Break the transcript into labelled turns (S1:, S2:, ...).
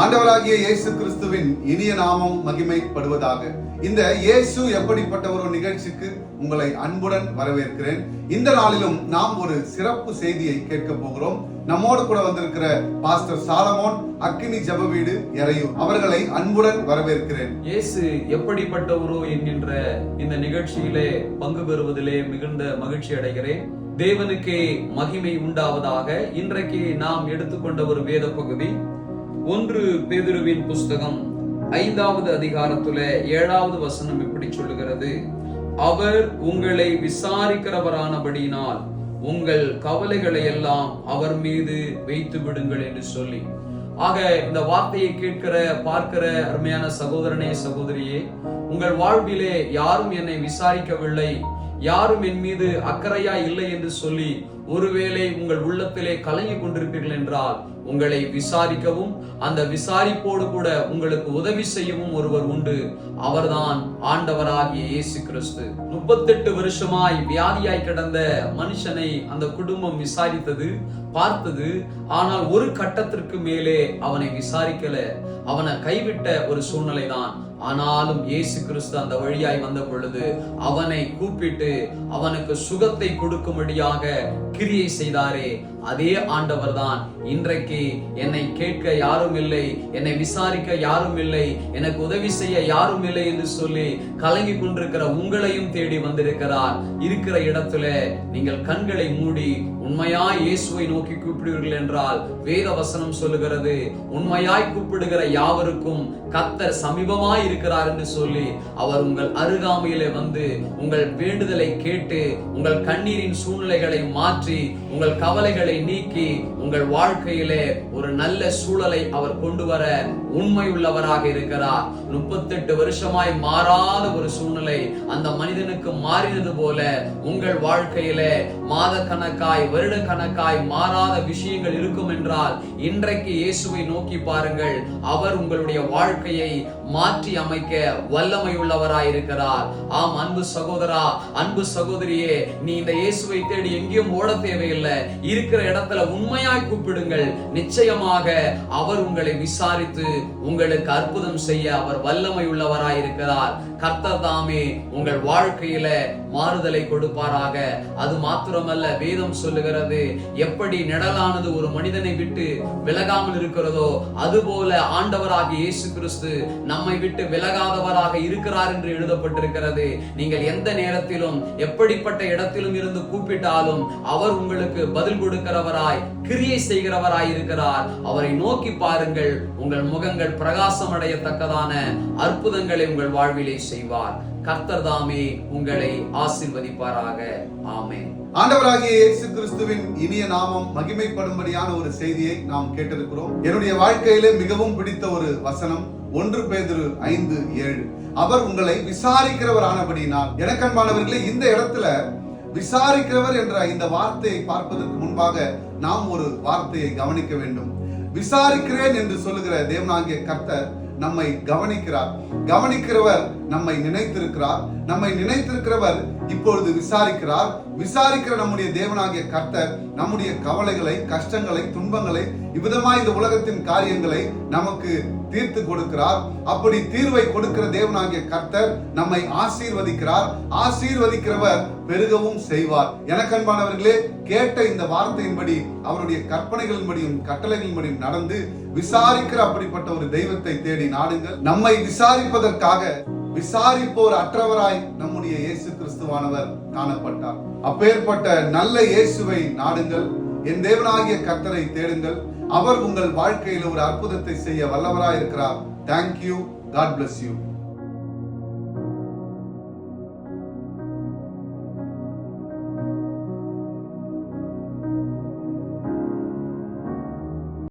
S1: ஆண்டவராகிய இயேசு கிறிஸ்துவின் இனிய நாமம் மகிமைப்படுவதாக. இந்த இயேசு எப்படிப்பட்டவர் நிகழ்ச்சிக்கு உங்களை அன்புடன் வரவேற்கிறேன். இந்த நாளிலும் நாம் ஒரு சிறப்பு செய்தியை கேட்க போகிறோம். நம்மோடு கூட வந்திருக்கிற பாஸ்டர் சாலமோன் அக்கினி ஜெப வீடு எறையூர் அவர்களை அன்புடன் வரவேற்கிறேன்.
S2: இயேசு எப்படிப்பட்டவரோ என்கின்ற இந்த நிகழ்ச்சியிலே பங்கு பெறுவதிலே மிகுந்த மகிழ்ச்சி அடைகிறேன். தேவனுக்கே மகிமை உண்டாவதாக. இன்றைக்கு நாம் எடுத்துக்கொண்ட ஒரு வேத பகுதி 1 பேதுருவின் புஸ்தகம் 5வது அதிகாரத்துல 7வது வசனம் இப்படி சொல்லுகிறது: அவர் உங்களை விசாரிக்கிறவரானபடியினால் உங்கள் கவலைகளை எல்லாம் அவர் மீது வைத்து விடுங்கள் என்று சொல்லி. ஆக இந்த வார்த்தையை கேட்கிற பார்க்கிற அருமையான சகோதரனே சகோதரியே, உங்கள் வாழ்விலே யாரும் என்னை விசாரிக்கவில்லை, யாரும் என் மீது அக்கறையா இல்லை என்று சொல்லி ஒருவேளை உங்கள் உள்ளத்திலே கலங்கி கொண்டிருப்பீர்கள் என்றால், உங்களை விசாரிக்கவும் அந்த விசாரிப்போடு கூட உங்களுக்கு உதவி செய்யவும் ஒருவர் உண்டு. அவர்தான் ஆண்டவராகிய இயேசு கிறிஸ்து. 38 வருஷமாய் வியாதியாய் கிடந்த மனுஷனை அந்த குடும்பம் விசாரித்தது, பார்த்தது. ஆனால் ஒரு கட்டத்திற்கு மேலே அவனை விசாரிக்கல, அவனை கைவிட்ட ஒரு சூழ்நிலை தான். ஆனாலும் இயேசு கிறிஸ்து அந்த வழியாய் வந்த பொழுது அவனை கூப்பிட்டு அவனுக்கு சுகத்தை கொடுக்கும்படியாக கிரியை செய்தாரே, அதே ஆண்டவர் தான் இன்றைக்கு என்னை கேட்க யாரும் இல்லை, என்னை விசாரிக்க யாரும் இல்லை, எனக்கு உதவி செய்ய யாரும் இல்லை என்று சொல்லி கலங்கி கொண்டிருக்கிற உங்களையும் தேடி வந்திருக்கிறார். இருக்கிற இடத்துல நீங்கள் கண்களை மூடி உண்மையாய் இயேசுவை நோக்கி கூப்பிடுவீர்கள் என்றால், வேத வசனம் சொல்லுகிறது, உண்மையாய் கூப்பிடுகிற யாவருக்கும் கர்த்தர் சமீபமாய் இருக்கிறார் என்று சொல்லி அவர் உங்கள் அருகாமையிலே வந்து உங்கள் வேண்டுதலை கேட்டு உங்கள் கண்ணீரின் சூழ்நிலைகளை மாற்றி உங்கள் கவலைகளை நீக்கி உங்கள் வாழ்க்கையிலே ஒரு நல்ல சூழலை அவர் கொண்டு வர உண்மை உள்ளவராக இருக்கிறார். 38 வருஷமாய் மாறாத ஒரு சூழ்நிலை அந்த மனிதனுக்கு மாறினது போல உங்கள் வாழ்க்கையிலே மாத கணக்காய் வருட கணக்காய் மாறாத விஷயங்கள் இருக்கும் என்றால், இன்றைக்கு இயேசுவை நோக்கி பாருங்கள். அவர் உங்களுடைய வாழ்க்கையை மாற்றி அமைக்க வல்லமை உள்ளவராய் இருக்கிறார். ஆம் அன்பு சகோதரா, அன்பு சகோதரியே, நீ இந்த இயேசுவை தேடி எங்கேயும் ஓட தேவையில்லை. இருக்கிற இடத்துல உண்மையாய் கூப்பிடுங்கள். நிச்சயமாக அவர் உங்களை விசாரித்து உங்களுக்கு அற்புதம் செய்ய அவர் வல்லமை உள்ளவராய் இருக்கிறார். கர்த்தர் தாமே உங்கள் வாழ்க்கையில மாறுதலை கொடுப்பாராக. அது மாத்திரமல்ல, வேதம் சொல்லுகிறது, எப்படி நிழலானது ஒரு மனிதனை விட்டு விலகாமல் இருக்கிறதோ அதுபோல ஆண்டவராகிய இயேசு கிறிஸ்து நம்மை விட்டு விலகாதவராக இருக்கிறார் என்று எழுதப்பட்டிருக்கிறது. நீங்கள் எந்த நேரத்திலும் எப்படிப்பட்ட இடத்திலும் இருந்து கூப்பிட்டாலும் அவர் உங்களுக்கு பதில் கொடுக்கிறவராய் கிரியை செய்கிறவராய் இருக்கிறார். அவரை நோக்கி பாருங்கள். உங்கள் முகங்கள் பிரகாசம் அடையத்தக்கதான அற்புதங்களை உங்கள் வாழ்விலே செய்வார். கர்த்தர் தாமே உங்களை ஆசீர்வதிப்பாராக. ஆமென்.
S1: ஆண்டவராகிய இயேசு கிறிஸ்துவின் இனிய நாமம் மகிமைப்படும்படியான ஒரு செய்தியை நாம் கேட்டிருக்கிறோம். என்னுடைய வாழ்க்கையிலே மிகவும் பிடித்த ஒரு வசனம் 1 பேதுரு 5:7. அவர் உங்களை விசாரிக்கிறவரானபடியினால். எனக்கன்பானவர்களே, இந்த இடத்துல விசாரிக்கிறவர் என்ற இந்த வார்த்தையை பார்ப்பதற்கு முன்பாக நாம் ஒரு வார்த்தையை கவனிக்க வேண்டும். விசாரிக்கிறேன் என்று சொல்லுகிற தேவனாகிய கர்த்தர் நம்மை கவனிக்கிறார். கவனிக்கிறவர் நம்மை நினைத்திருக்கிறார். நம்மை நினைத்திருக்கிறவர் இப்பொழுது விசாரிக்கிறார். விசாரிக்கிற நம்முடைய தேவனாகிய கர்த்தர் நம்முடைய கவலைகளை, கஷ்டங்களை, துன்பங்களை, இவ்விதமாய் இந்த உலகத்தின் காரியங்களை நமக்கு தீர்த்து கொடுக்கிறார். அப்படி தீர்வை கொடுக்கிற தேவனாகிய கர்த்தர் நம்மை ஆசீர்வதிக்கிறார். ஆசீர்வதிக்கிறவர் பெருகவும் செய்வார். எனக்கன்பானவர்களே, கேட்ட இந்த வார்த்தையின்படி அவருடைய கற்பனைகளின்படியும் கட்டளைகளின்படியும் நடந்து விசாரிக்கிற அப்படிப்பட்ட ஒரு தெய்வத்தை தேடி நாடுங்கள். நம்மை விசாரிப்பதற்காக விசாரிப்போர் அற்றவராய் நம்முடைய இயேசு கிறிஸ்துவானவர் காணப்பட்டார். அப்பேற்பட்ட நல்ல இயேசுவை நாடுங்கள். என் தேவனாகிய கர்த்தரை தேடுங்கள். அவர் உங்கள் வாழ்க்கையில் ஒரு அற்புதத்தை செய்ய வல்லவராய் இருக்கிறார். Thank you. God bless you.